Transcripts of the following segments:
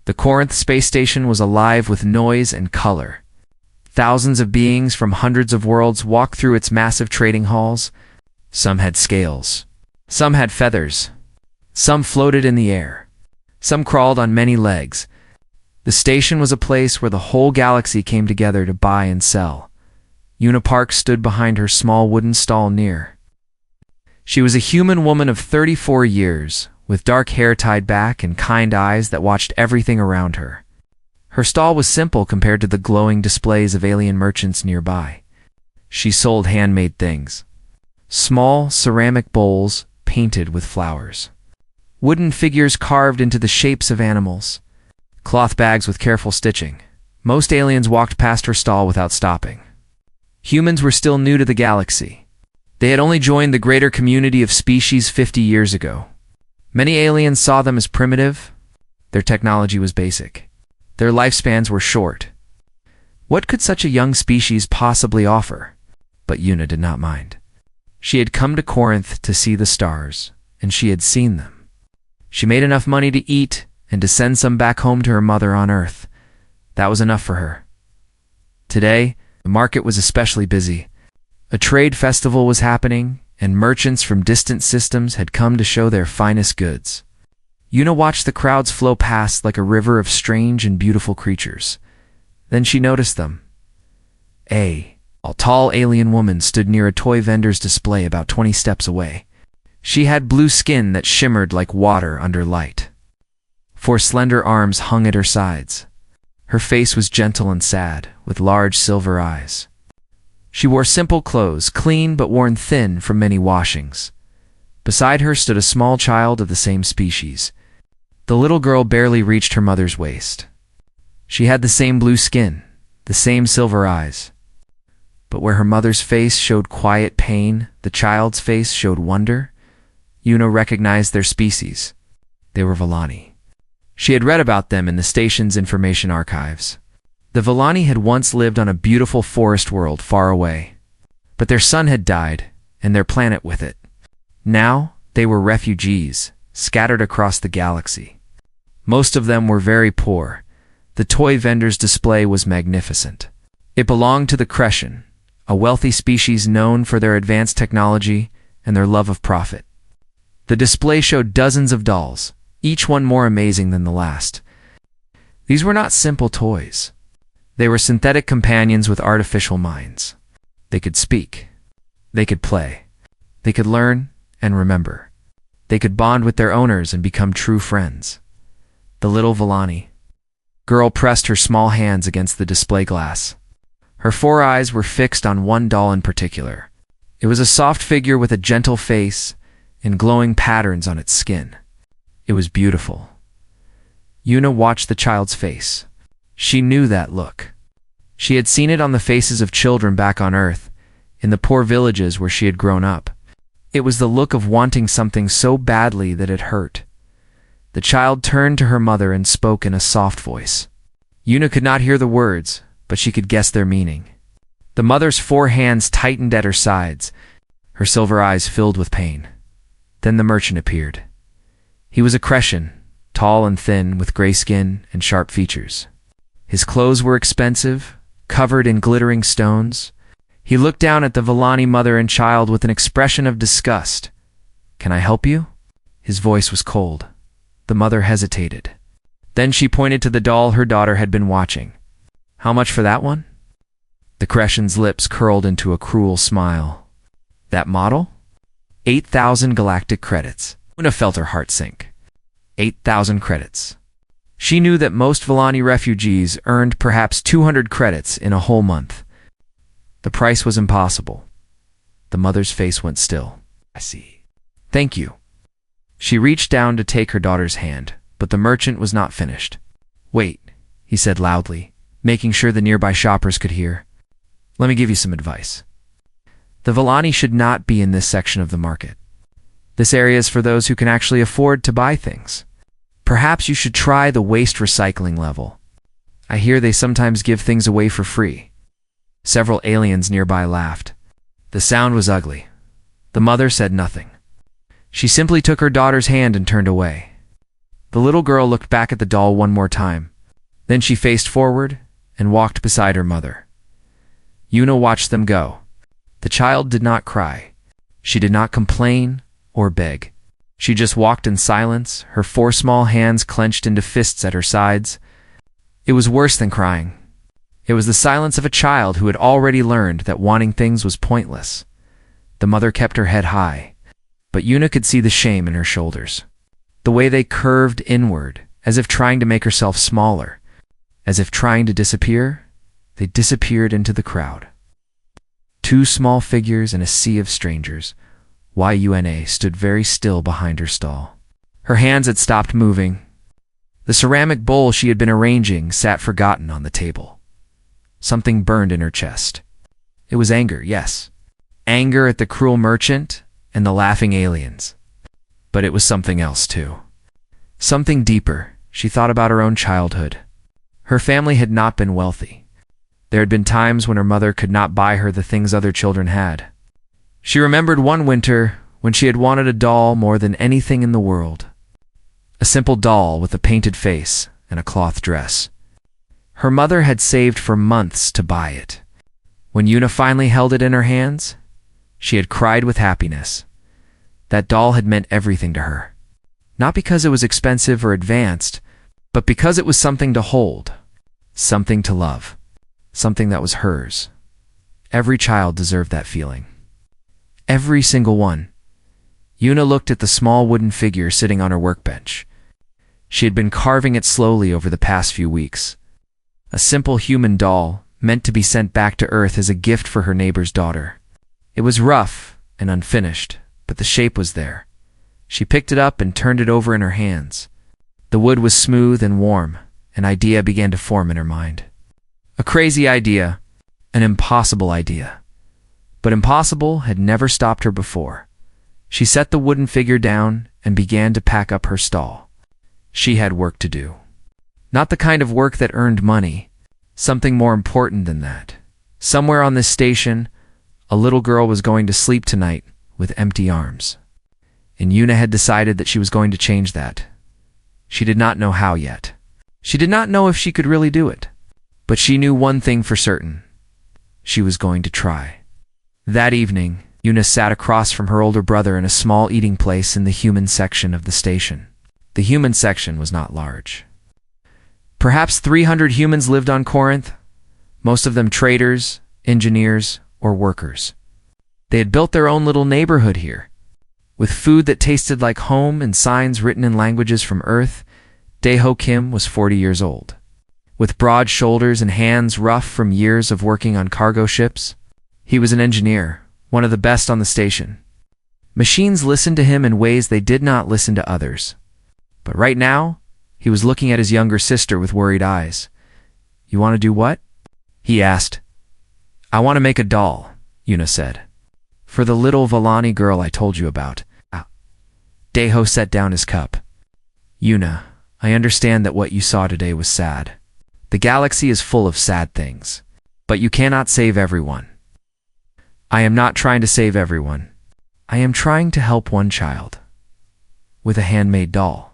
The Corinth space station was alive with noise and color. Thousands of beings from hundreds of worlds walked through its massive trading halls. Some had scales. Some had feathers. Some floated in the air. Some crawled on many legs. The station was a place where the whole galaxy came together to buy and sell. Una Park stood behind her small wooden stall near. She was a human woman of 34 years, with dark hair tied back and kind eyes that watched everything around her. Her stall was simple compared to the glowing displays of alien merchants nearby. She sold handmade things. Small ceramic bowls painted with flowers. Wooden figures carved into the shapes of animals. Cloth bags with careful stitching. Most aliens walked past her stall without stopping. Humans were still new to the galaxy. They had only joined the greater community of species 50 years ago. Many aliens saw them as primitive. Their technology was basic. Their lifespans were short. What could such a young species possibly offer? But Una did not mind. She had come to Corinth to see the stars, and she had seen them. She made enough money to eat and to send some back home to her mother on Earth. That was enough for her. Today, the market was especially busy. A trade festival was happening, and merchants from distant systems had come to show their finest goods. Una watched the crowds flow past like a river of strange and beautiful creatures. Then she noticed them. A tall alien woman stood near a toy vendor's display about 20 steps away. She had blue skin that shimmered like water under light. 4 slender arms hung at her sides. Her face was gentle and sad, with large silver eyes. She wore simple clothes, clean but worn thin from many washings. Beside her stood a small child of the same species. The little girl barely reached her mother's waist. She had the same blue skin, the same silver eyes. But where her mother's face showed quiet pain, the child's face showed wonder. Una recognized their species. They were Villani. She had read about them in the station's information archives. The Villani had once lived on a beautiful forest world far away. But their sun had died, and their planet with it. Now, they were refugees, scattered across the galaxy. Most of them were very poor. The toy vendor's display was magnificent. It belonged to the Crescent, a wealthy species known for their advanced technology and their love of profit. The display showed dozens of dolls, each one more amazing than the last. These were not simple toys. They were synthetic companions with artificial minds. They could speak. They could play. They could learn and remember. They could bond with their owners and become true friends. The little Villani girl pressed her small hands against the display glass. Her 4 eyes were fixed on one doll in particular. It was a soft figure with a gentle face and glowing patterns on its skin. It was beautiful. Una watched the child's face. She knew that look. She had seen it on the faces of children back on Earth, in the poor villages where she had grown up. It was the look of wanting something so badly that it hurt. The child turned to her mother and spoke in a soft voice. Una could not hear the words, but she could guess their meaning. The mother's 4 hands tightened at her sides, her silver eyes filled with pain. Then the merchant appeared. He was a Crescent, tall and thin, with gray skin and sharp features. His clothes were expensive, covered in glittering stones. He looked down at the Villani mother and child with an expression of disgust. "Can I help you?" His voice was cold. The mother hesitated. Then she pointed to the doll her daughter had been watching. "How much for that one?" The Crescent's lips curled into a cruel smile. "That model? 8,000 galactic credits." Una felt her heart sink. 8,000 credits. She knew that most Villani refugees earned perhaps 200 credits in a whole month. The price was impossible. The mother's face went still. "I see. Thank you." She reached down to take her daughter's hand, but the merchant was not finished. "Wait," he said loudly, making sure the nearby shoppers could hear. "Let me give you some advice. The Villani should not be in this section of the market. This area is for those who can actually afford to buy things. Perhaps you should try the waste recycling level. I hear they sometimes give things away for free." Several aliens nearby laughed. The sound was ugly. The mother said nothing. She simply took her daughter's hand and turned away. The little girl looked back at the doll one more time. Then she faced forward and walked beside her mother. Yuna watched them go. The child did not cry. She did not complain or beg. She just walked in silence, her 4 small hands clenched into fists at her sides. It was worse than crying. It was the silence of a child who had already learned that wanting things was pointless. The mother kept her head high, but Yuna could see the shame in her shoulders. The way they curved inward, as if trying to make herself smaller, as if trying to disappear, they disappeared into the crowd. 2 small figures in a sea of strangers. Yuna stood very still behind her stall. Her hands had stopped moving. The ceramic bowl she had been arranging sat forgotten on the table. Something burned in her chest. It was anger, yes. Anger at the cruel merchant and the laughing aliens. But it was something else, too. Something deeper. She thought about her own childhood. Her family had not been wealthy. There had been times when her mother could not buy her the things other children had. She remembered one winter when she had wanted a doll more than anything in the world. A simple doll with a painted face and a cloth dress. Her mother had saved for months to buy it. When Yuna finally held it in her hands, she had cried with happiness. That doll had meant everything to her. Not because it was expensive or advanced, but because it was something to hold, something to love, something that was hers. Every child deserved that feeling. Every single one. Yuna looked at the small wooden figure sitting on her workbench. She had been carving it slowly over the past few weeks. A simple human doll, meant to be sent back to Earth as a gift for her neighbor's daughter. It was rough and unfinished, but the shape was there. She picked it up and turned it over in her hands. The wood was smooth and warm. An idea began to form in her mind. A crazy idea, an impossible idea. But impossible had never stopped her before. She set the wooden figure down and began to pack up her stall. She had work to do. Not the kind of work that earned money, something more important than that. Somewhere on this station, a little girl was going to sleep tonight with empty arms. And Yuna had decided that she was going to change that. She did not know how yet. She did not know if she could really do it. But she knew one thing for certain. She was going to try. That evening, Yuna sat across from her older brother in a small eating place in the human section of the station. The human section was not large. Perhaps 300 humans lived on Corinth, most of them traders, engineers, or workers. They had built their own little neighborhood here. With food that tasted like home and signs written in languages from Earth, Daeho Kim was 40 years old. With broad shoulders and hands rough from years of working on cargo ships, he was an engineer, one of the best on the station. Machines listened to him in ways they did not listen to others. But right now, he was looking at his younger sister with worried eyes. "You want to do what?" he asked. "I want to make a doll," Yuna said. "For the little Valani girl I told you about." Daeho set down his cup. "Yuna, I understand that what you saw today was sad. The galaxy is full of sad things. But you cannot save everyone." "I am not trying to save everyone. I am trying to help one child. With a handmade doll."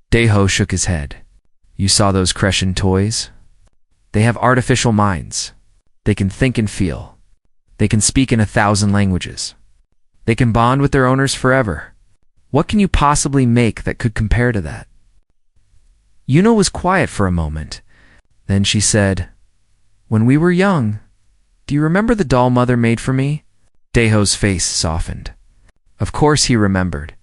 Daeho shook his head. "You saw those Crescent toys? They have artificial minds. They can think and feel. They can speak in 1,000 languages. They can bond with their owners forever. What can you possibly make that could compare to that?" Yuna was quiet for a moment. Then she said, "When we were young, do you remember the doll Mother made for me?" Daeho's face softened. Of course he remembered.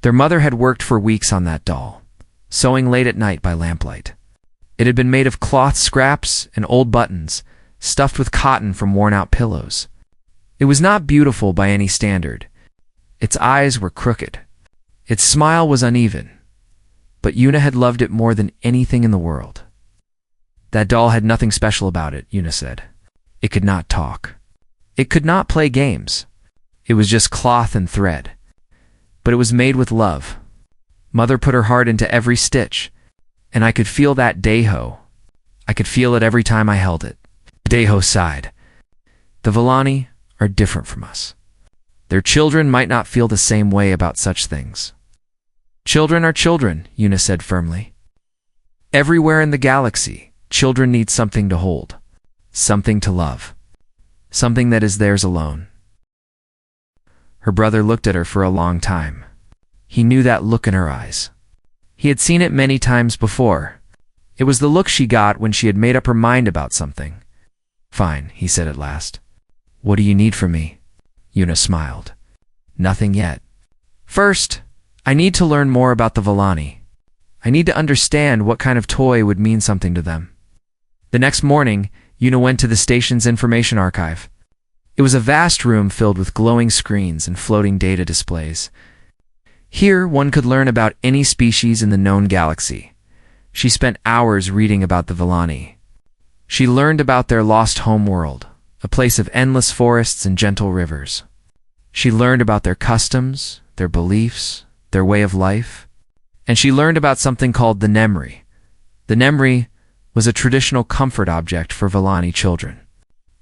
Their mother had worked for weeks on that doll, sewing late at night by lamplight. It had been made of cloth scraps and old buttons, stuffed with cotton from worn-out pillows. It was not beautiful by any standard. Its eyes were crooked. Its smile was uneven. But Yuna had loved it more than anything in the world. That doll had nothing special about it, Yuna said. It could not talk. It could not play games. It was just cloth and thread. But it was made with love. Mother put her heart into every stitch, and I could feel that Daeho. I could feel it every time I held it. Daeho sighed. The Villani are different from us. Their children might not feel the same way about such things. Children are children, Una said firmly. Everywhere in the galaxy, children need something to hold, something to love, something that is theirs alone. Her brother looked at her for a long time. He knew that look in her eyes. He had seen it many times before. It was the look she got when she had made up her mind about something. Fine, he said at last. What do you need from me? Una smiled. Nothing yet. First, I need to learn more about the Villani. I need to understand what kind of toy would mean something to them. The next morning, Una went to the station's information archive. It was a vast room filled with glowing screens and floating data displays. Here, one could learn about any species in the known galaxy. She spent hours reading about the Villani. She learned about their lost homeworld, a place of endless forests and gentle rivers. She learned about their customs, their beliefs, their way of life. And she learned about something called the Nemri. The Nemri was a traditional comfort object for Villani children.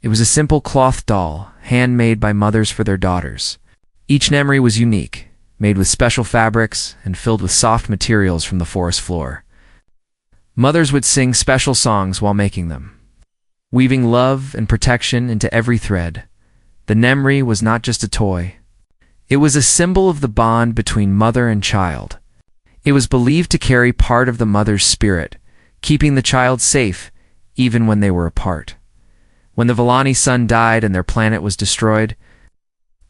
It was a simple cloth doll, handmade by mothers for their daughters. Each Nemri was unique, made with special fabrics and filled with soft materials from the forest floor. Mothers would sing special songs while making them, weaving love and protection into every thread. The Nemri was not just a toy. It was a symbol of the bond between mother and child. It was believed to carry part of the mother's spirit, keeping the child safe even when they were apart. When the Villani sun died and their planet was destroyed,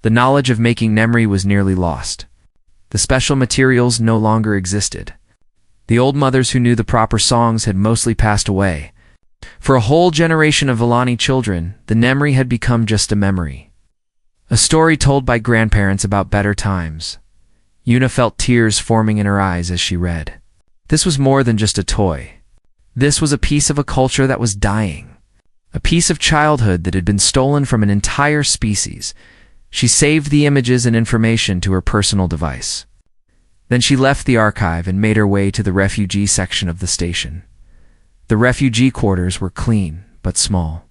the knowledge of making Nemri was nearly lost. The special materials no longer existed. The old mothers who knew the proper songs had mostly passed away. For a whole generation of Villani children, the Nemri had become just a memory. A story told by grandparents about better times. Una felt tears forming in her eyes as she read. This was more than just a toy. This was a piece of a culture that was dying. A piece of childhood that had been stolen from an entire species. She saved the images and information to her personal device. Then she left the archive and made her way to the refugee section of the station. The refugee quarters were clean, but small.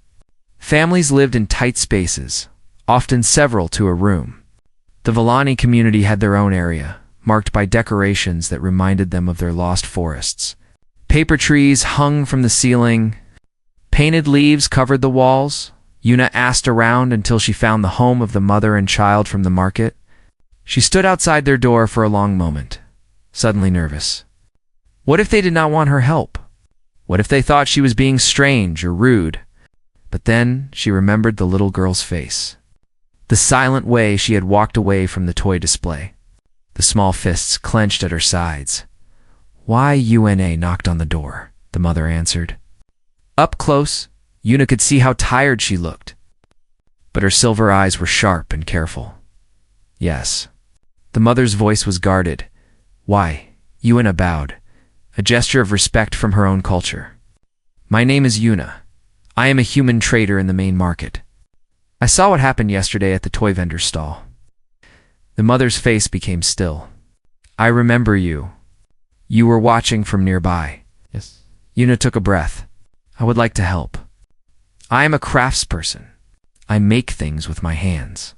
Families lived in tight spaces, often several to a room. The Villani community had their own area, marked by decorations that reminded them of their lost forests. Paper trees hung from the ceiling. Painted leaves covered the walls. Una asked around until she found the home of the mother and child from the market. She stood outside their door for a long moment, suddenly nervous. What if they did not want her help? What if they thought she was being strange or rude? But then she remembered the little girl's face. The silent way she had walked away from the toy display. The small fists clenched at her sides. Why Una knocked on the door, the mother answered. Up close, Una could see how tired she looked. But her silver eyes were sharp and careful. Yes. The mother's voice was guarded. Why? Una bowed, a gesture of respect from her own culture. My name is Una. I am a human trader in the main market. I saw what happened yesterday at the toy vendor's stall. The mother's face became still. I remember you. You were watching from nearby. Yes. Una took a breath. I would like to help. I am a craftsperson. I make things with my hands.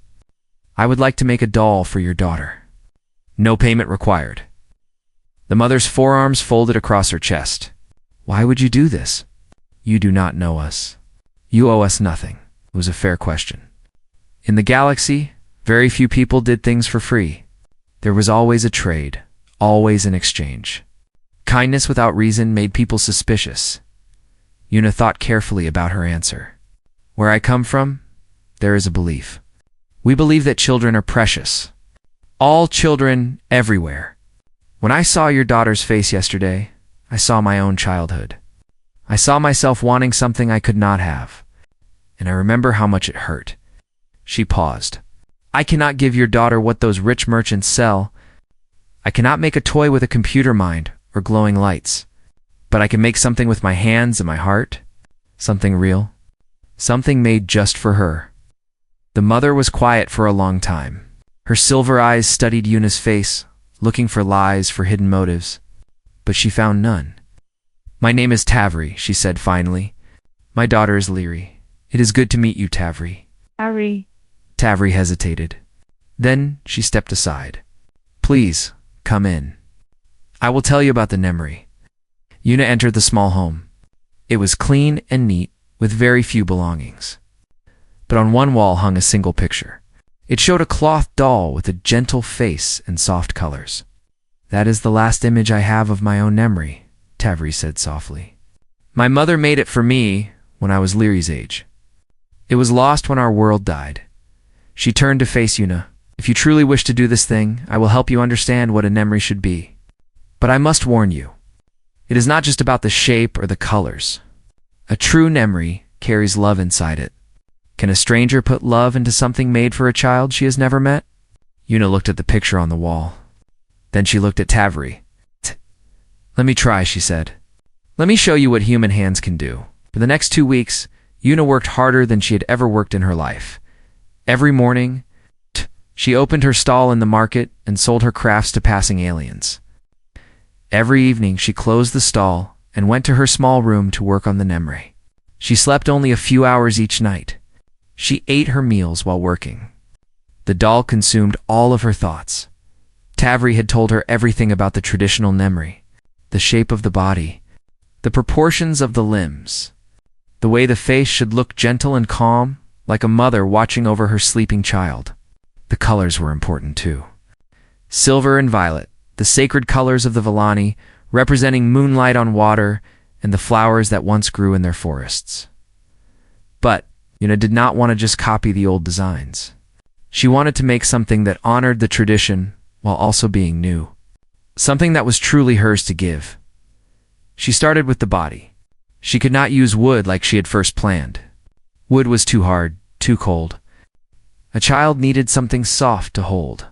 I would like to make a doll for your daughter. No payment required. The mother's forearms folded across her chest. Why would you do this? You do not know us. You owe us nothing. It was a fair question. In the galaxy, very few people did things for free. There was always a trade, always an exchange. Kindness without reason made people suspicious. Una thought carefully about her answer. Where I come from, there is a belief. We believe that children are precious. All children, everywhere. When I saw your daughter's face yesterday, I saw my own childhood. I saw myself wanting something I could not have. And I remember how much it hurt. She paused. I cannot give your daughter what those rich merchants sell. I cannot make a toy with a computer mind or glowing lights. But I can make something with my hands and my heart. Something real. Something made just for her. The mother was quiet for a long time. Her silver eyes studied Una's face, looking for lies, for hidden motives. But she found none. My name is Tavri, she said finally. My daughter is Leary. It is good to meet you, Tavri. Tavri. Tavri hesitated. Then she stepped aside. Please, come in. I will tell you about the Nemri. Yuna entered the small home. It was clean and neat, with very few belongings. But on one wall hung a single picture. It showed a cloth doll with a gentle face and soft colors. That is the last image I have of my own Nemri, Tavri said softly. My mother made it for me when I was Lyri's age. It was lost when our world died. She turned to face Yuna. If you truly wish to do this thing, I will help you understand what a Nemri should be. But I must warn you, it is not just about the shape or the colors. A true Nemri carries love inside it. Can a stranger put love into something made for a child she has never met? Yuna looked at the picture on the wall. Then she looked at Tavri. Let me try, she said. Let me show you what human hands can do. For the next 2 weeks, Yuna worked harder than she had ever worked in her life. Every morning, she opened her stall in the market and sold her crafts to passing aliens. Every evening, she closed the stall and went to her small room to work on the Nemri. She slept only a few hours each night. She ate her meals while working. The doll consumed all of her thoughts. Tavri had told her everything about the traditional Nemri, the shape of the body, the proportions of the limbs, the way the face should look gentle and calm, like a mother watching over her sleeping child. The colors were important too. Silver and violet, the sacred colors of the Vallani, representing moonlight on water and the flowers that once grew in their forests. But Yuna did not want to just copy the old designs. She wanted to make something that honored the tradition while also being new. Something that was truly hers to give. She started with the body. She could not use wood like she had first planned. Wood was too hard, too cold. A child needed something soft to hold.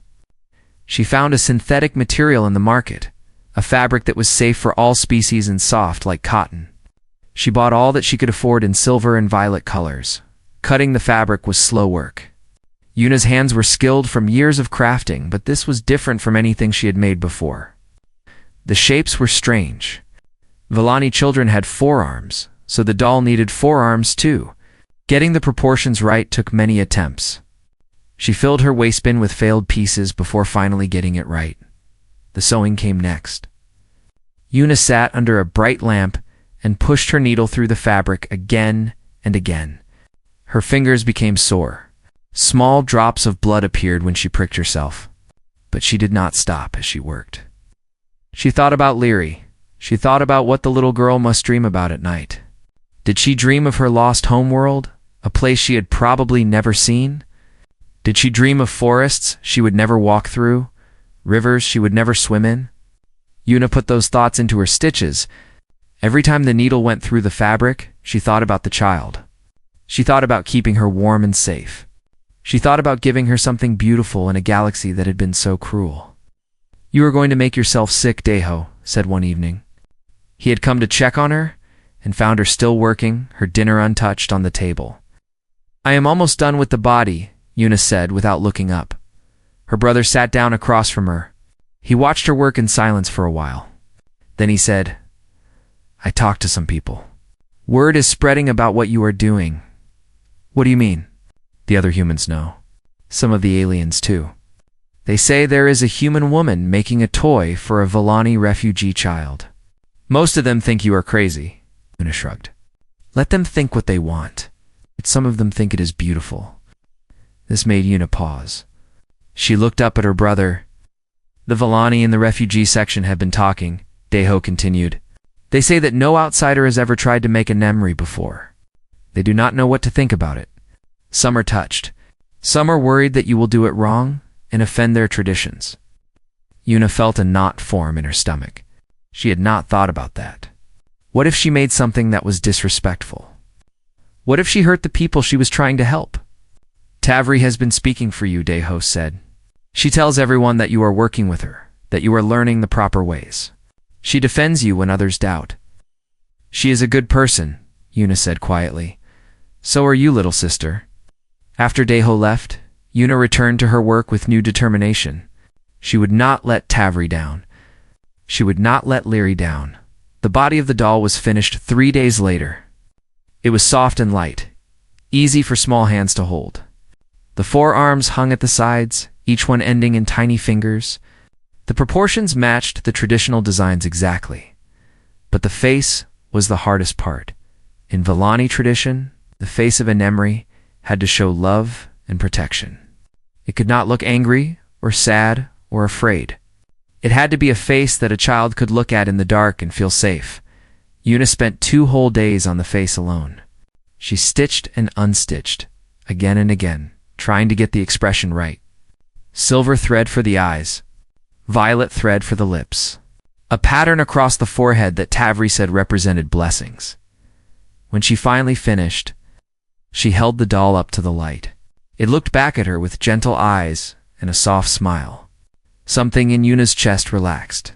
She found a synthetic material in the market, a fabric that was safe for all species and soft like cotton. She bought all that she could afford in silver and violet colors. Cutting the fabric was slow work. Yuna's hands were skilled from years of crafting, but this was different from anything she had made before. The shapes were strange. Vallani children had forearms, so the doll needed forearms too. Getting the proportions right took many attempts. She filled her waistbin with failed pieces before finally getting it right. The sewing came next. Yuna sat under a bright lamp and pushed her needle through the fabric again and again. Her fingers became sore. Small drops of blood appeared when she pricked herself. But she did not stop as she worked. She thought about Lyri. She thought about what the little girl must dream about at night. Did she dream of her lost homeworld, a place she had probably never seen? Did she dream of forests she would never walk through, rivers she would never swim in? Yuna put those thoughts into her stitches. Every time the needle went through the fabric, she thought about the child. She thought about keeping her warm and safe. She thought about giving her something beautiful in a galaxy that had been so cruel. You are going to make yourself sick, Deho, said one evening. He had come to check on her and found her still working, her dinner untouched on the table. I am almost done with the body, Yuna said without looking up. Her brother sat down across from her. He watched her work in silence for a while. Then he said, I talked to some people. Word is spreading about what you are doing. What do you mean? The other humans know. Some of the aliens too. They say there is a human woman making a toy for a Vallani refugee child. Most of them think you are crazy, Yuna shrugged. Let them think what they want. But some of them think it is beautiful. This made Yuna pause. She looked up at her brother. The Vallani in the refugee section had been talking, Deho continued. They say that no outsider has ever tried to make a Nemri before. They do not know what to think about it. Some are touched. Some are worried that you will do it wrong and offend their traditions. Yuna felt a knot form in her stomach. She had not thought about that. What if she made something that was disrespectful? What if she hurt the people she was trying to help? Tavri has been speaking for you, Deho said. She tells everyone that you are working with her, that you are learning the proper ways. She defends you when others doubt. She is a good person, Yuna said quietly. So are you, little sister. After Deho left, Yuna returned to her work with new determination. She would not let Tavri down. She would not let Lyri down. The body of the doll was finished 3 days later. It was soft and light, easy for small hands to hold. The forearms hung at the sides, each one ending in tiny fingers. The proportions matched the traditional designs exactly. But the face was the hardest part. In Villani tradition, the face of a Nemri had to show love and protection. It could not look angry or sad or afraid. It had to be a face that a child could look at in the dark and feel safe. Una spent 2 whole days on the face alone. She stitched and unstitched, again and again, trying to get the expression right. Silver thread for the eyes, violet thread for the lips. A pattern across the forehead that Tavri said represented blessings. When she finally finished, she held the doll up to the light. It looked back at her with gentle eyes and a soft smile. Something in Una's chest relaxed.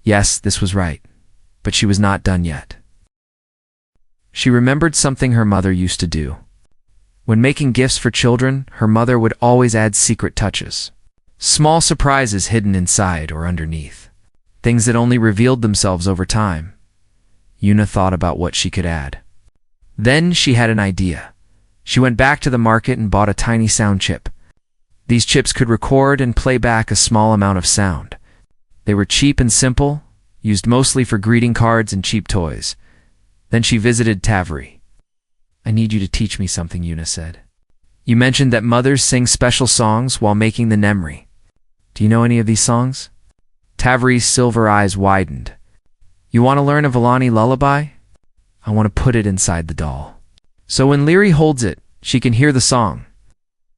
Yes, this was right, but she was not done yet. She remembered something her mother used to do. When making gifts for children, her mother would always add secret touches. Small surprises hidden inside or underneath. Things that only revealed themselves over time. Una thought about what she could add. Then she had an idea. She went back to the market and bought a tiny sound chip. These chips could record and play back a small amount of sound. They were cheap and simple, used mostly for greeting cards and cheap toys. Then she visited Tavri. I need you to teach me something, Una said. You mentioned that mothers sing special songs while making the Nemri. Do you know any of these songs? Tavri's silver eyes widened. You want to learn a Villani lullaby? I want to put it inside the doll. So when Lyri holds it, she can hear the song.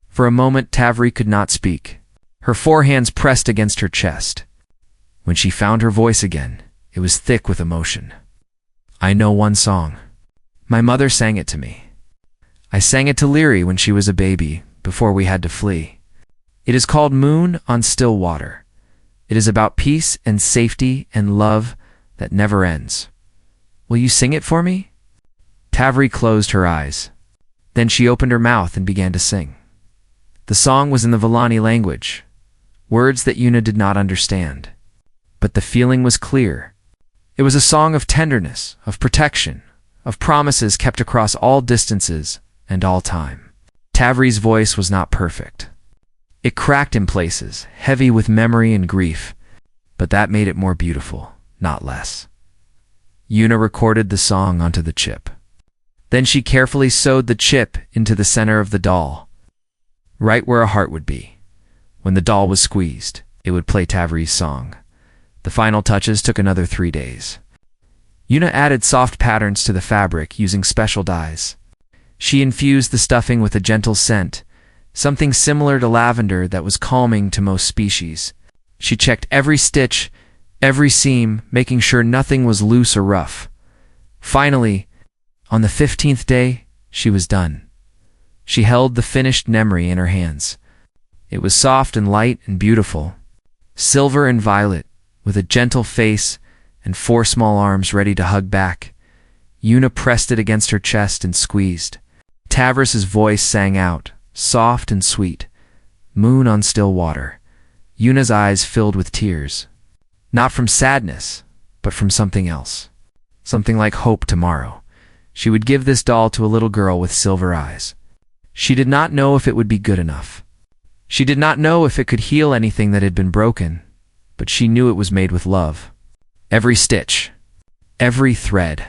For a moment, Tavri could not speak. Her forehands pressed against her chest. When she found her voice again, it was thick with emotion. I know one song. My mother sang it to me. I sang it to Lyri when she was a baby, before we had to flee. It is called Moon on Still Water. It is about peace and safety and love that never ends. Will you sing it for me? Tavri closed her eyes. Then she opened her mouth and began to sing. The song was in the Villani language, words that Una did not understand. But the feeling was clear. It was a song of tenderness, of protection, of promises kept across all distances and all time. Tavri's voice was not perfect. It cracked in places, heavy with memory and grief, but that made it more beautiful, not less. Una recorded the song onto the chip. Then she carefully sewed the chip into the center of the doll, right where a heart would be. When the doll was squeezed, it would play Tavri's song. The final touches took another 3 days. Una added soft patterns to the fabric using special dyes. She infused the stuffing with a gentle scent, something similar to lavender that was calming to most species. She checked every stitch, every seam, making sure nothing was loose or rough. Finally, on the 15th day, she was done. She held the finished Nemri in her hands. It was soft and light and beautiful, silver and violet, with a gentle face and 4 small arms ready to hug back. Una pressed it against her chest and squeezed. Tavris's voice sang out, soft and sweet. Moon on still water. Una's eyes filled with tears. Not from sadness, but from something else. Something like hope tomorrow. She would give this doll to a little girl with silver eyes. She did not know if it would be good enough. She did not know if it could heal anything that had been broken, but she knew it was made with love. Every stitch, every thread,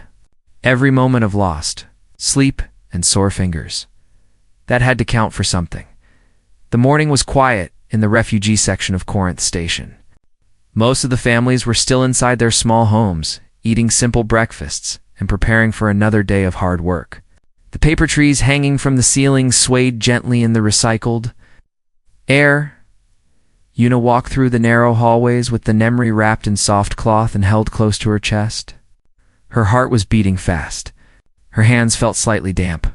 every moment of lost sleep and sore fingers. That had to count for something. The morning was quiet in the refugee section of Corinth Station. Most of the families were still inside their small homes, eating simple breakfasts and preparing for another day of hard work. The paper trees hanging from the ceiling swayed gently in the recycled air. Una walked through the narrow hallways with the Nemri wrapped in soft cloth and held close to her chest. Her heart was beating fast. Her hands felt slightly damp.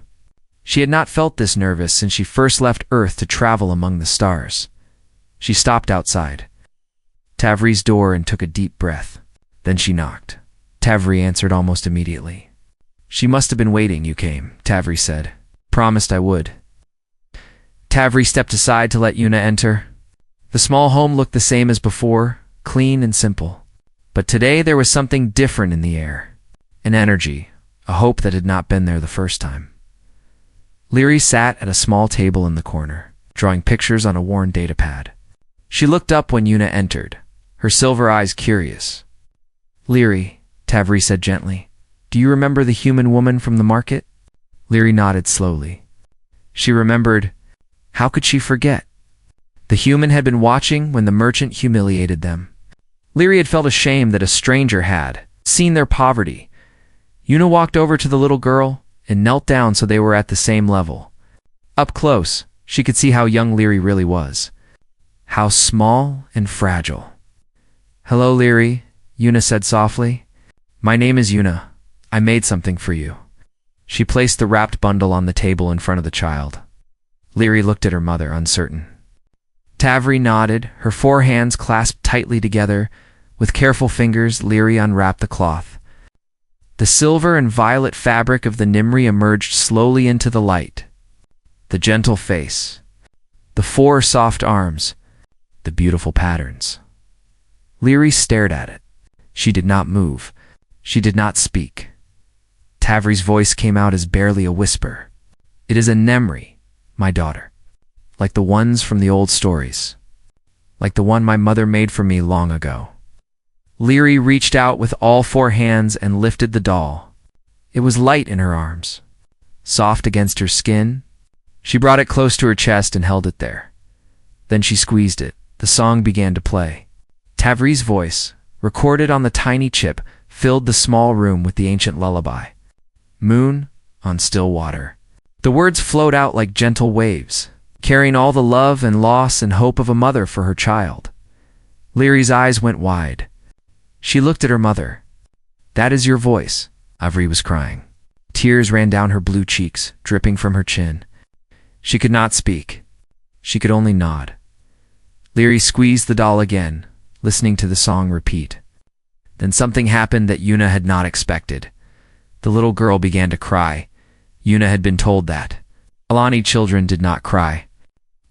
She had not felt this nervous since she first left Earth to travel among the stars. She stopped outside Tavri's door and took a deep breath. Then she knocked. Tavri answered almost immediately. She must have been waiting you came, Tavri said. Promised I would. Tavri stepped aside to let Una enter. The small home looked the same as before, clean and simple. But today there was something different in the air. An energy, a hope that had not been there the first time. Lyri sat at a small table in the corner, drawing pictures on a worn datapad. She looked up when Una entered, her silver eyes curious. "Leary," Tavri said gently, "do you remember the human woman from the market?" Leary nodded slowly. She remembered. How could she forget? The human had been watching when the merchant humiliated them. Leary had felt ashamed that a stranger had seen their poverty. Una walked over to the little girl and knelt down so they were at the same level. Up close, she could see how young Leary really was. How small and fragile. "Hello, Leary," Una said softly. "My name is Una. I made something for you." She placed the wrapped bundle on the table in front of the child. Leary looked at her mother, uncertain. Tavri nodded, her 4 hands clasped tightly together. With careful fingers, Leary unwrapped the cloth. The silver and violet fabric of the Nimri emerged slowly into the light. The gentle face. The 4 soft arms. The beautiful patterns. Leary stared at it. She did not move. She did not speak. Tavri's voice came out as barely a whisper. "It is a Nemri, my daughter. Like the ones from the old stories. Like the one my mother made for me long ago." Leary reached out with all 4 hands and lifted the doll. It was light in her arms, soft against her skin. She brought it close to her chest and held it there. Then she squeezed it. The song began to play. Tavri's voice, recorded on the tiny chip, filled the small room with the ancient lullaby. Moon on still water. The words flowed out like gentle waves, carrying all the love and loss and hope of a mother for her child. Leary's eyes went wide. She looked at her mother. "That is your voice," Avri was crying. Tears ran down her blue cheeks, dripping from her chin. She could not speak. She could only nod. Leary squeezed the doll again, listening to the song repeat. Then something happened that Una had not expected. The little girl began to cry. Una had been told that Alani children did not cry.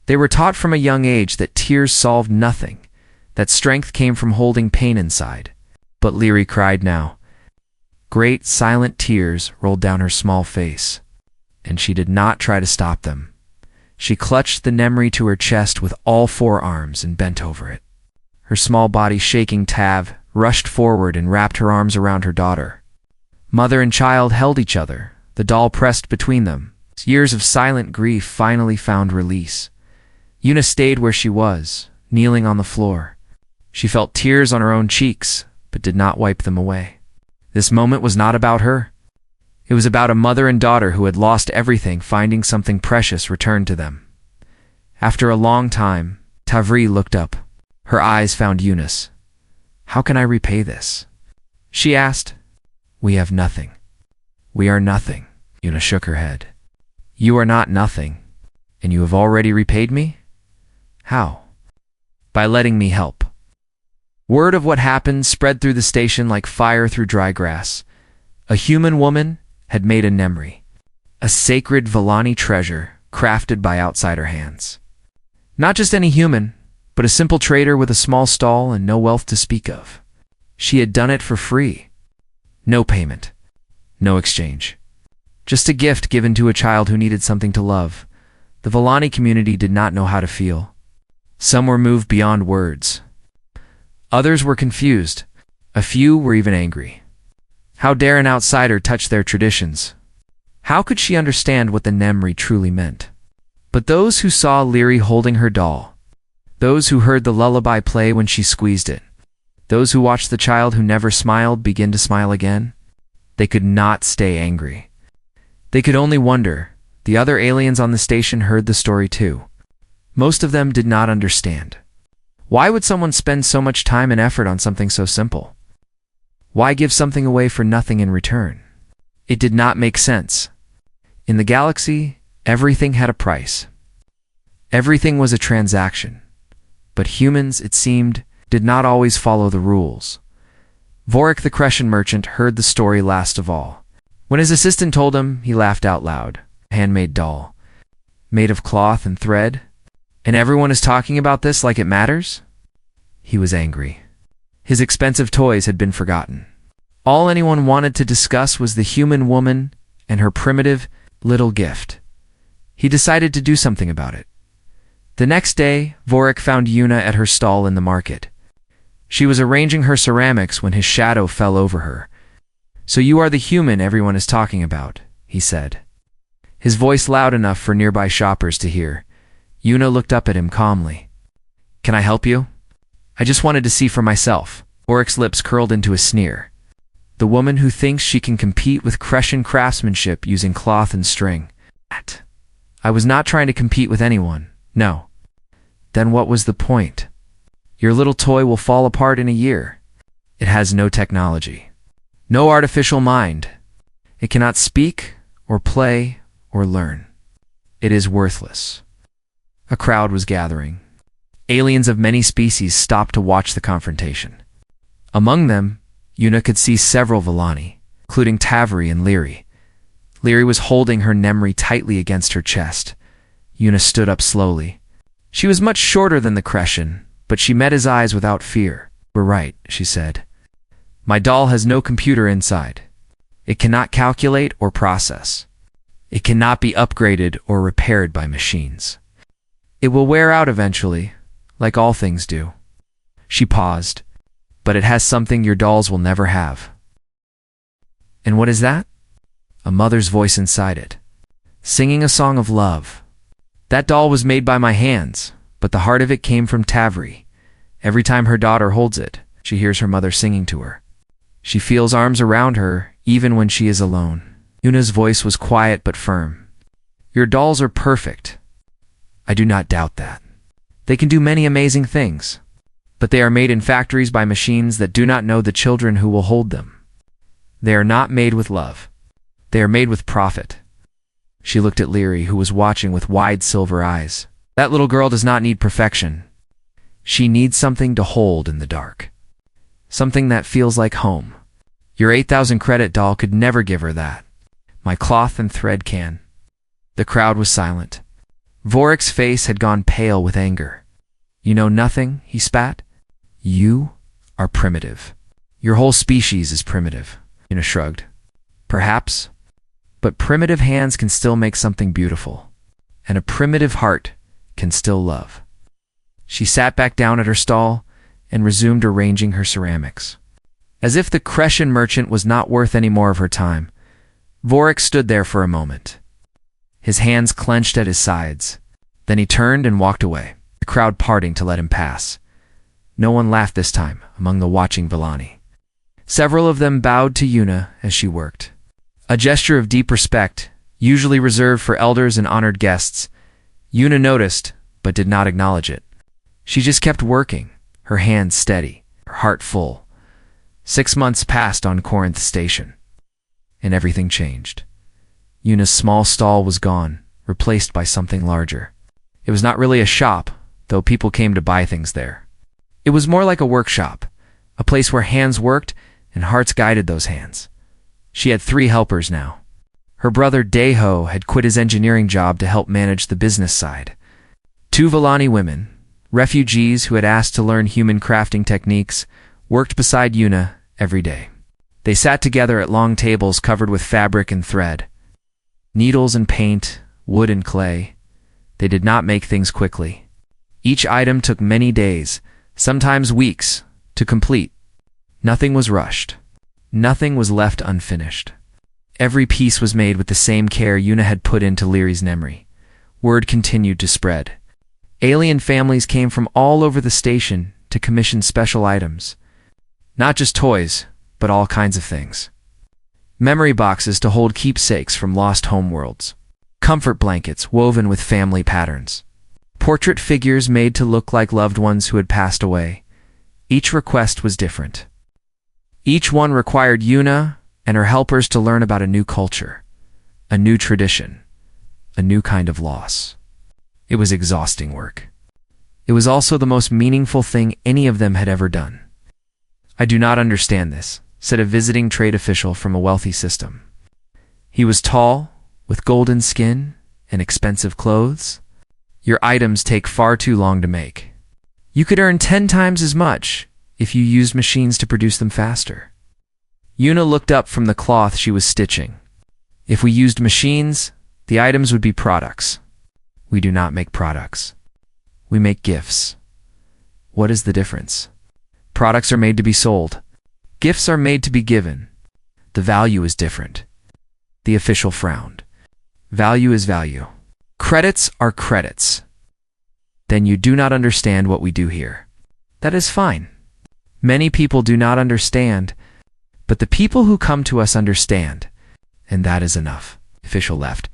They were taught from a young age that tears solved nothing, that strength came from holding pain inside. But Leary cried now. Great, silent tears rolled down her small face, and she did not try to stop them. She clutched the Nemri to her chest with all 4 arms and bent over it. Her small body shaking, Tav rushed forward and wrapped her arms around her daughter. Mother and child held each other, the doll pressed between them. Years of silent grief finally found release. Una stayed where she was, kneeling on the floor. She felt tears on her own cheeks, but did not wipe them away. This moment was not about her. It was about a mother and daughter who had lost everything, finding something precious returned to them. After a long time, Tavri looked up. Her eyes found Eunice. "How can I repay this?" she asked. "We have nothing. We are nothing." Una shook her head. "You are not nothing, and you have already repaid me? How?" "By letting me help." Word of what happened spread through the station like fire through dry grass. A human woman had made a Nemri, a sacred Villani treasure crafted by outsider hands. Not just any human, but a simple trader with a small stall and no wealth to speak of. She had done it for free. No payment, no exchange. Just a gift given to a child who needed something to love. The Villani community did not know how to feel. Some were moved beyond words. Others were confused. A few were even angry. How dare an outsider touch their traditions? How could she understand what the Nemri truly meant? But those who saw Leary holding her doll, those who heard the lullaby play when she squeezed it, those who watched the child who never smiled begin to smile again, they could not stay angry. They could only wonder. The other aliens on the station heard the story too. Most of them did not understand. Why would someone spend so much time and effort on something so simple? Why give something away for nothing in return? It did not make sense. In the galaxy, everything had a price. Everything was a transaction. But humans, it seemed, did not always follow the rules. Vorik the Crescent merchant heard the story last of all. When his assistant told him, he laughed out loud. Handmade doll. Made of cloth and thread. And everyone is talking about this like it matters? He was angry. His expensive toys had been forgotten. All anyone wanted to discuss was the human woman and her primitive little gift. He decided to do something about it. The next day, Vorik found Una at her stall in the market. She was arranging her ceramics when his shadow fell over her. "So you are the human everyone is talking about," he said. His voice loud enough for nearby shoppers to hear. Yuna looked up at him calmly. "Can I help you?" "I just wanted to see for myself." Oryx's lips curled into a sneer. The woman who thinks she can compete with Crescent craftsmanship using cloth and string. "I was not trying to compete with anyone, no." "Then what was the point? Your little toy will fall apart in a year. It has no technology, no artificial mind. It cannot speak, or play, or learn. It is worthless." A crowd was gathering. Aliens of many species stopped to watch the confrontation. Among them, Yuna could see several Villani, including Tavri and Lyri. Lyri was holding her Nemri tightly against her chest. Yuna stood up slowly. She was much shorter than the Crescent, but she met his eyes without fear. "We're right," she said. "My doll has no computer inside. It cannot calculate or process. It cannot be upgraded or repaired by machines. It will wear out eventually, like all things do." She paused. "But it has something your dolls will never have." "And what is that?" A mother's voice inside it, singing a song of love. "That doll was made by my hands, but the heart of it came from Tavri. Every time her daughter holds it, she hears her mother singing to her. She feels arms around her, even when she is alone." Yuna's voice was quiet but firm. "Your dolls are perfect. I do not doubt that. They can do many amazing things, but they are made in factories by machines that do not know the children who will hold them. They are not made with love. They are made with profit." She looked at Lyri, who was watching with wide silver eyes. "That little girl does not need perfection. She needs something to hold in the dark. Something that feels like home. Your 8,000 credit doll could never give her that. My cloth and thread can." The crowd was silent. Vorik's face had gone pale with anger. "You know nothing," he spat. "You are primitive. Your whole species is primitive." Yuna shrugged. "Perhaps, but primitive hands can still make something beautiful, and a primitive heart can still love." She sat back down at her stall and resumed arranging her ceramics. As if the Crescent merchant was not worth any more of her time, Vorik stood there for a moment, his hands clenched at his sides. Then he turned and walked away, the crowd parting to let him pass. No one laughed this time among the watching Villani. Several of them bowed to Yuna as she worked. A gesture of deep respect, usually reserved for elders and honored guests. Yuna noticed, but did not acknowledge it. She just kept working, her hands steady, her heart full. 6 months passed on Corinth Station, and everything changed. Yuna's small stall was gone, replaced by something larger. It was not really a shop, though people came to buy things there. It was more like a workshop, a place where hands worked and hearts guided those hands. She had 3 helpers now. Her brother Deho had quit his engineering job to help manage the business side. 2 Villani women, refugees who had asked to learn human crafting techniques, worked beside Yuna every day. They sat together at long tables covered with fabric and thread. Needles and paint, wood and clay. They did not make things quickly. Each item took many days, sometimes weeks, to complete. Nothing was rushed. Nothing was left unfinished. Every piece was made with the same care Yuna had put into Lyri's Nemri. Word continued to spread. Alien families came from all over the station to commission special items. Not just toys, but all kinds of things. Memory boxes to hold keepsakes from lost homeworlds. Comfort blankets woven with family patterns. Portrait figures made to look like loved ones who had passed away. Each request was different. Each one required Yuna and her helpers to learn about a new culture, a new tradition, a new kind of loss. It was exhausting work. It was also the most meaningful thing any of them had ever done. "I do not understand this," said a visiting trade official from a wealthy system. He was tall, with golden skin and expensive clothes. "Your items take far too long to make. You could earn 10 times as much if you used machines to produce them faster." Yuna looked up from the cloth she was stitching. "If we used machines, the items would be products. We do not make products. We make gifts." "What is the difference?" Products are made to be sold. Gifts are made to be given. The value is different. The official frowned. Value is value. Credits are credits. Then you do not understand what we do here. That is fine. Many people do not understand, but the people who come to us understand, and that is enough. Official left,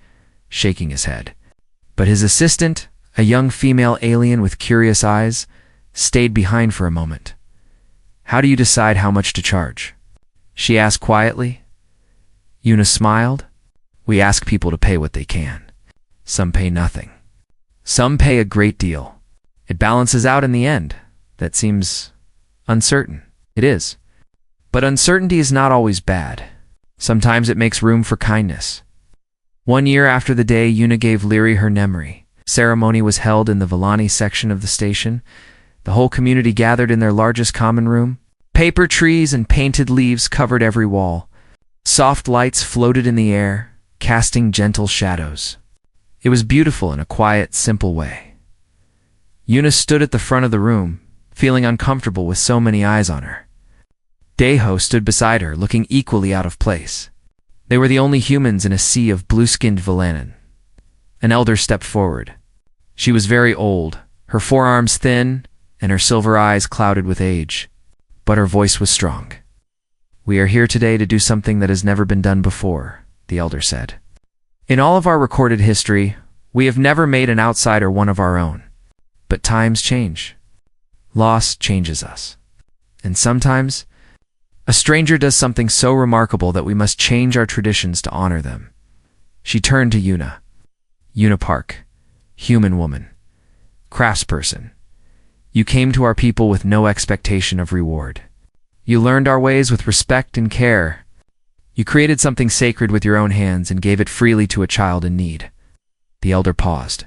shaking his head. But his assistant, a young female alien with curious eyes, stayed behind for a moment. How do you decide how much to charge? She asked quietly. Yuna smiled. We ask people to pay what they can. Some pay nothing. Some pay a great deal. It balances out in the end. That seems uncertain. It is. But uncertainty is not always bad. Sometimes it makes room for kindness. 1 year after the day Yuna gave Lyri her memory, ceremony was held in the Villani section of the station. The whole community gathered in their largest common room. Paper trees and painted leaves covered every wall. Soft lights floated in the air, casting gentle shadows. It was beautiful in a quiet, simple way. Yuna stood at the front of the room, feeling uncomfortable with so many eyes on her. Deho stood beside her, looking equally out of place. They were the only humans in a sea of blue-skinned Villanan. An elder stepped forward. She was very old, her forearms thin, and her silver eyes clouded with age. But her voice was strong. We are here today to do something that has never been done before, the elder said. In all of our recorded history, we have never made an outsider one of our own. But times change. Loss changes us. And sometimes, a stranger does something so remarkable that we must change our traditions to honor them. She turned to Yuna. Yuna Park, human woman, craftsperson. You came to our people with no expectation of reward. You learned our ways with respect and care. You created something sacred with your own hands and gave it freely to a child in need. The elder paused.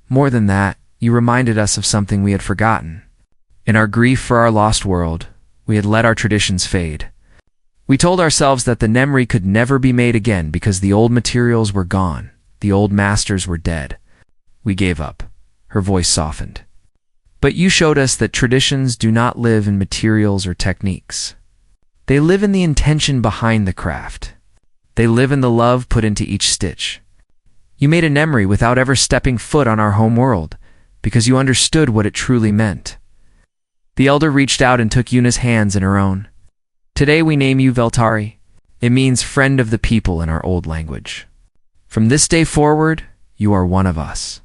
More than that, you reminded us of something we had forgotten. In our grief for our lost world, we had let our traditions fade. We told ourselves that the Nemri could never be made again because the old materials were gone, the old masters were dead. We gave up. Her voice softened. But you showed us that traditions do not live in materials or techniques. They live in the intention behind the craft. They live in the love put into each stitch. You made a Nemri without ever stepping foot on our home world, because you understood what it truly meant. The elder reached out and took Yuna's hands in her own. Today we name you Veltari. It means friend of the people in our old language. From this day forward, you are one of us.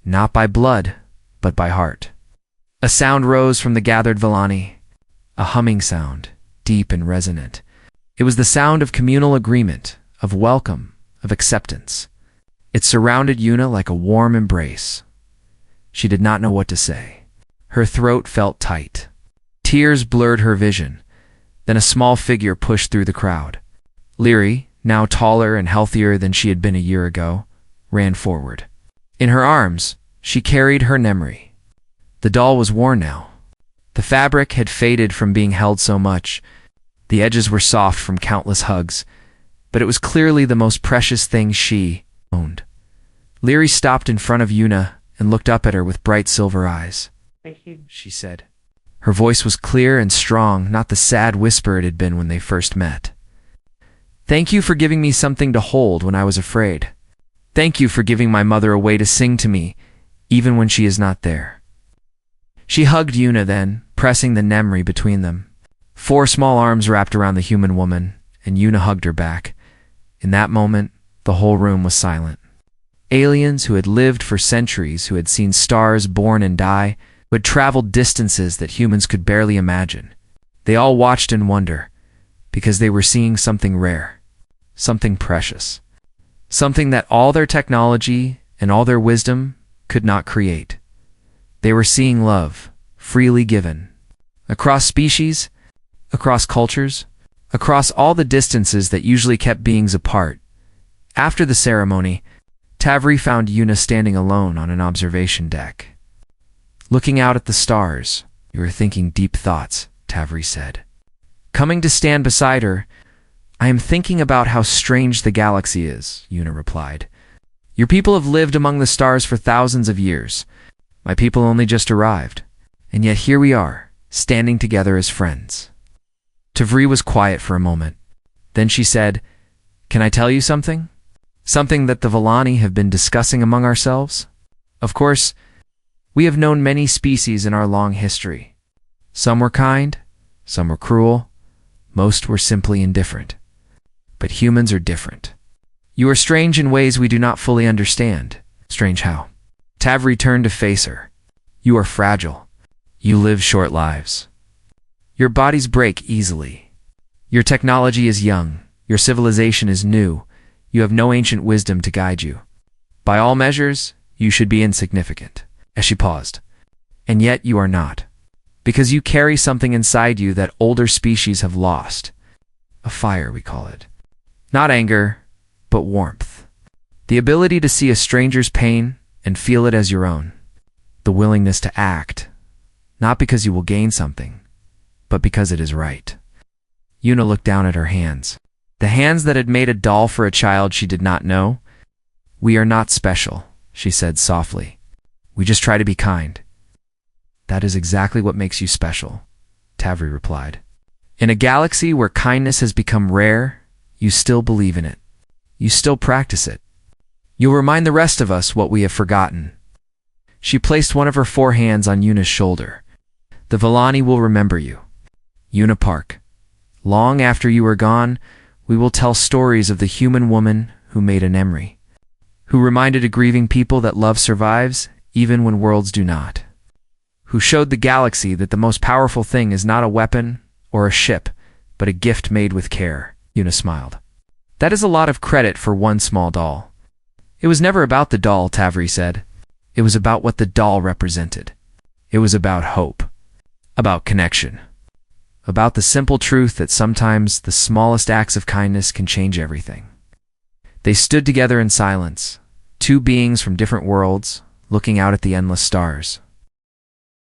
Not by blood, but by heart. A sound rose from the gathered Villani. A humming sound, deep and resonant. It was the sound of communal agreement, of welcome, of acceptance. It surrounded Yuna like a warm embrace. She did not know what to say. Her throat felt tight. Tears blurred her vision. Then a small figure pushed through the crowd. Lyri, now taller and healthier than she had been a year ago, ran forward. In her arms, she carried her Nemri. The doll was worn now. The fabric had faded from being held so much. The edges were soft from countless hugs, but it was clearly the most precious thing she owned. Lyri stopped in front of Yuna and looked up at her with bright silver eyes. Thank you, she said. Her voice was clear and strong, not the sad whisper it had been when they first met. Thank you for giving me something to hold when I was afraid. Thank you for giving my mother a way to sing to me, even when she is not there. She hugged Yuna then, pressing the Nemri between them. 4 small arms wrapped around the human woman, and Yuna hugged her back. In that moment, the whole room was silent. Aliens who had lived for centuries, who had seen stars born and die, who had traveled distances that humans could barely imagine. They all watched in wonder, because they were seeing something rare, something precious, something that all their technology and all their wisdom could not create. They were seeing love, freely given, across species, across cultures, across all the distances that usually kept beings apart. After the ceremony, Tavri found Yuna standing alone on an observation deck. Looking out at the stars, you were thinking deep thoughts, Tavri said. Coming to stand beside her, I am thinking about how strange the galaxy is, Yuna replied. Your people have lived among the stars for thousands of years. My people only just arrived. And yet here we are, standing together as friends. Tavri was quiet for a moment. Then she said, "Can I tell you something? Something that the Villani have been discussing among ourselves? Of course, we have known many species in our long history. Some were kind, some were cruel, most were simply indifferent. But humans are different. You are strange in ways we do not fully understand." "Strange how?" Tavri turned to face her. "You are fragile. You live short lives. Your bodies break easily. Your technology is young. Your civilization is new. You have no ancient wisdom to guide you. By all measures, you should be insignificant." As she paused. "And yet you are not. Because you carry something inside you that older species have lost. A fire, we call it. Not anger, but warmth. The ability to see a stranger's pain and feel it as your own. The willingness to act, not because you will gain something, but because it is right." Yuna looked down at her hands. The hands that had made a doll for a child she did not know. "We are not special," she said softly. "We just try to be kind." "That is exactly what makes you special," Tavri replied. "In a galaxy where kindness has become rare, you still believe in it. You still practice it. You'll remind the rest of us what we have forgotten." She placed one of her 4 hands on Yuna's shoulder. "The Villani will remember you. Yuna Park. Long after you are gone, we will tell stories of the human woman who made an Emry, who reminded a grieving people that love survives even when worlds do not, who showed the galaxy that the most powerful thing is not a weapon or a ship, but a gift made with care." Yuna smiled. "That is a lot of credit for one small doll." "It was never about the doll," Tavri said. "It was about what the doll represented. It was about hope, about connection, about the simple truth that sometimes the smallest acts of kindness can change everything." They stood together in silence, 2 beings from different worlds, looking out at the endless stars.